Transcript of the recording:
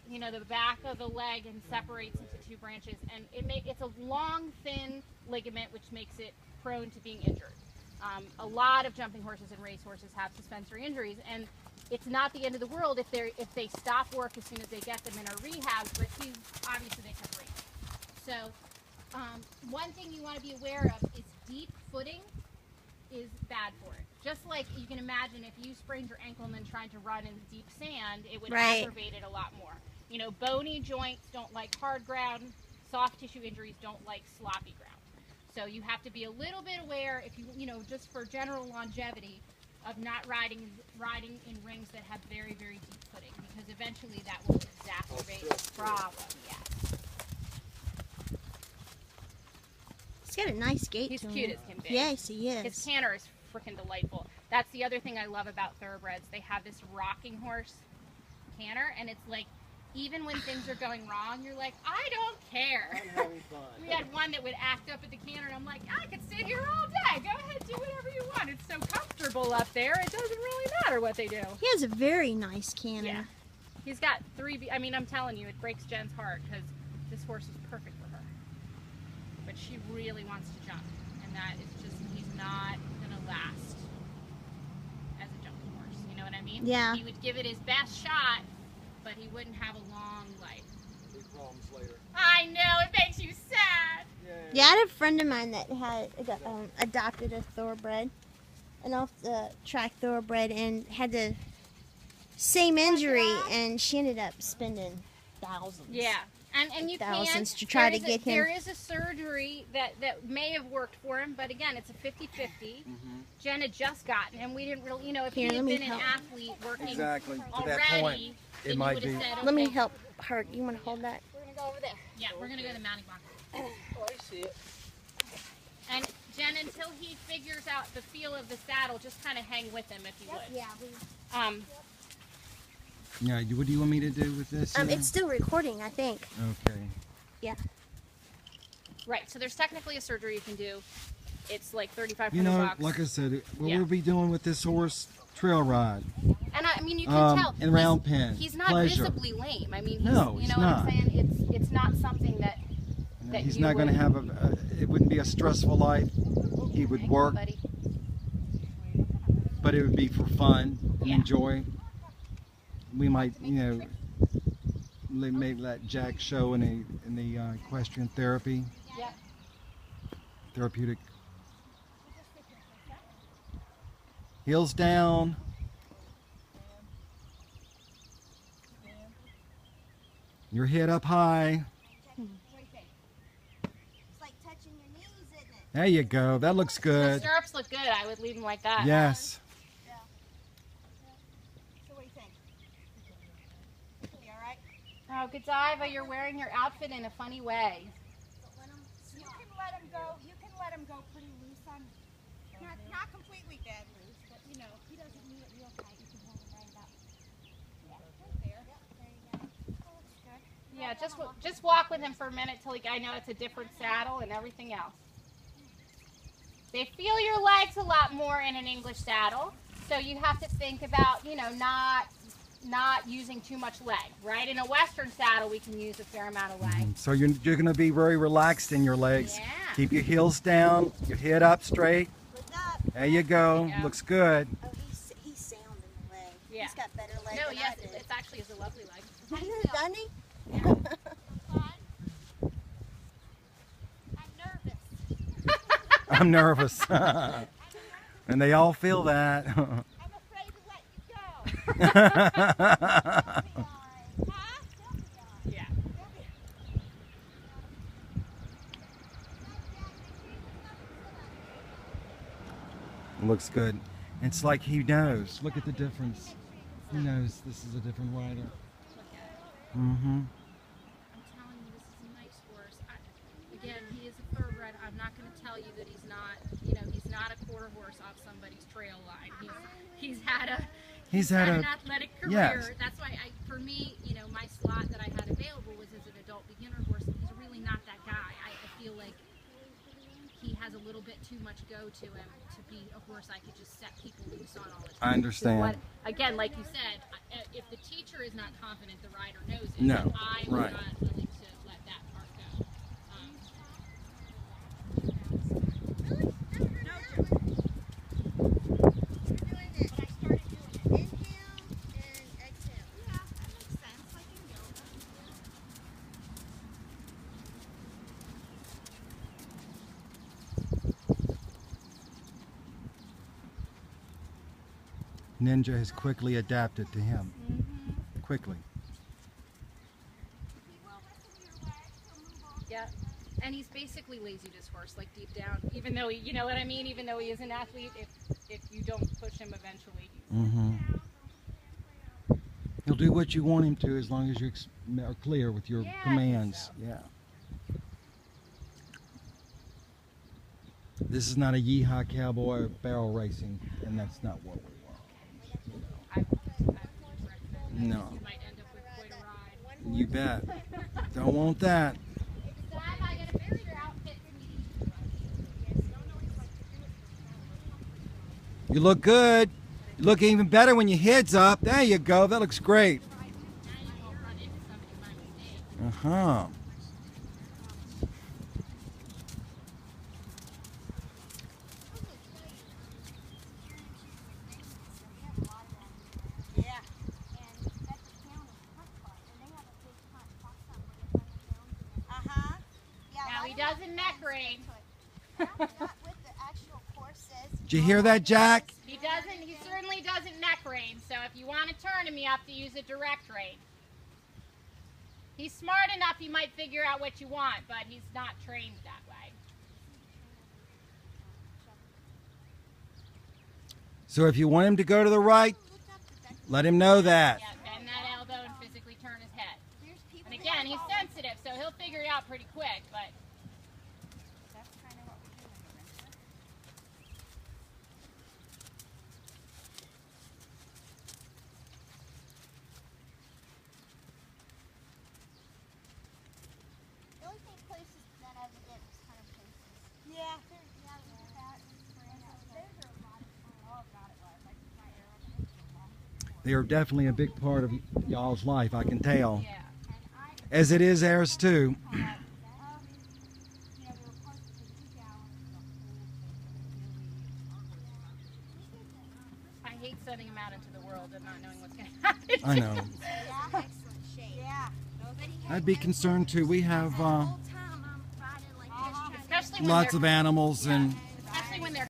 you know, the back of the leg and separates into two branches, and it's a long, thin ligament, which makes it prone to being injured. A lot of jumping horses and race horses have suspensory injuries, and it's not the end of the world if they stop work as soon as they get them in a rehab. But obviously they can race. So one thing you want to be aware of is deep footing is bad for it. Just like you can imagine, if you sprained your ankle and then tried to run in deep sand, it would aggravate it a lot more. You know, bony joints don't like hard ground. Soft tissue injuries don't like sloppy ground. So you have to be a little bit aware, if you know, just for general longevity, of not riding in rings that have very, very deep footing, because eventually that will exacerbate the problem. Yes. He's got a nice gait. He's cute as can be. Yes, he is. His canter is freaking delightful. That's the other thing I love about thoroughbreds. They have this rocking horse canter, and it's like, even when things are going wrong, you're like, I don't care. I'm having fun. We had one that would act up at the canter, and I'm like, I could sit here all day. Go ahead, do whatever you want. It's so comfortable up there. It doesn't really matter what they do. He has a very nice canter. Yeah. He's got 3 I mean, I'm telling you, it breaks Jen's heart, because this horse is perfect for her. But she really wants to jump, and that is just, he's not going to last as a jumping horse. You know what I mean? Yeah. He would give it his best shot, but he wouldn't have a long life. Big problems later. I know, it makes you sad. Yeah, I had a friend of mine that had adopted a thoroughbred, an off-the-track thoroughbred, and had the same injury, and she ended up spending thousands. Yeah, and you thousands can't. to try to get him. There is a surgery that may have worked for him, but again, it's a 50-50. Jen had just gotten him. We didn't really, you know, if he had been an athlete working Exactly, to already, that point, it might be. Said, okay, Let me help her. You want to hold that? We're going to go over there. Yeah, we're going to go to the mounting box. Oh, I see it. And Jen, until he figures out the feel of the saddle, just kind of hang with him if you would. Yeah. Yeah, what do you want me to do with this? It's still recording, I think. Okay. Yeah. Right, so there's technically a surgery you can do. It's like $3,500. You know, like I said, what we'll be doing with this horse, trail ride. And I mean, you can tell. And round pen. He's not pleasure. visibly lame. I mean, No, you know he's what not. I'm saying? It's not something that He's you not going to have it wouldn't be a stressful life. He would work, but it would be for fun and enjoy. We might, you know, may let Jack show in the equestrian therapy. Yeah. Therapeutic. Heels down. Your head up high. There you go. That looks good. The stirrups look good. I would leave them like that. Yes. Yeah. So what do you think? You all right? Oh, Godiva, you're wearing your outfit in a funny way. You can let him go. You can let him go pretty loose on, not completely dead loose, but you know, he doesn't need it real tight. You can hold him right up. Yeah, right there. Yep, there you go. Oh, looks good. Yeah, just walk with him for a minute till I know it's a different saddle and everything else. They feel your legs a lot more in an English saddle, so you have to think about, you know, not using too much leg, right? In a Western saddle, we can use a fair amount of leg. So you're going to be very relaxed in your legs. Yeah. Keep your heels down, your head up straight. Look up. There you go. There you go. Looks good. Oh, he's sound in the leg. Yeah. He's got better legs No, than yes, I do. it's actually a lovely leg. Doesn't he? I'm nervous. I'm nervous. And they all feel that. I'm afraid to let you go. Huh? Yeah. Looks good. It's like he knows. Look at the difference. He knows this is a different rider. Mm-hmm. I'm telling you, this is a nice horse. Again, he is a thoroughbred. I'm not going to tell you that he's not, you know, he's not a quarter horse off somebody's trail line. He's had an athletic career. Yes. That's why, for me, you know, my slot that I had available was as an adult beginner horse. And he's really not that guy. I feel like he has a little bit too much go to him to be a horse I could just set people loose on all the time. I understand. Again, like you said, if the teacher is not confident the rider knows it, No, then I'm right. not willing to let that part go. But I started doing it. Inhale and exhale. Yeah, that makes sense, like in yoga. Ninja has quickly adapted to him. Quickly. He will listen to your legs, he'll move off. Yeah. And he's basically lazy, this horse, like deep down. Even though he, you know what I mean? Even though he is an athlete, if you don't push him eventually, He'll do what you want him to as long as you are clear with your Yeah, I think commands. so. Yeah. This is not a yeehaw cowboy barrel racing, and that's not what we want. I wouldn't recommend No. you might end up with quite a ride. You bet. Don't want that. Dad, I got a picture outfit for me. You look good. You look even better when your head's up. There you go. That looks great. Now you won't run into somebody by mistake. Uh-huh. Yeah. And that's the town of Hunt Club, and they have a big hunt, fox hunt, where they hunt the hounds and Uh-huh. Yeah, Now a he lot of my doesn't neck friends rein. go to it. Not with the actual courses. Did you hear that, Jack? He certainly doesn't neck rein, so if you want to turn him, you have to use a direct rein. He's smart enough, he might figure out what you want, but he's not trained that way. So if you want him to go to the right, let him know that. Yeah, bend that elbow and physically turn his head. There's people And that again, he's follow. sensitive, so he'll figure it out pretty quick, but that's kind of what we do in the winter. The only thing places that I ever did was kind of places. Yeah, there's that. Those are a lot of fun. Oh God, it was. I took my arrow and it was so long. They are definitely a big part of y'all's life, I can tell. yeah. As it is ours too. You know, there were parts that took 2 gallons, the whole thing. I hate sending him out into the world and not knowing what's going to happen. I know. Yeah, excellent shape. Yeah. I'd be concerned too. We have The whole time I'm riding like this, trying to Especially when lots they're of animals and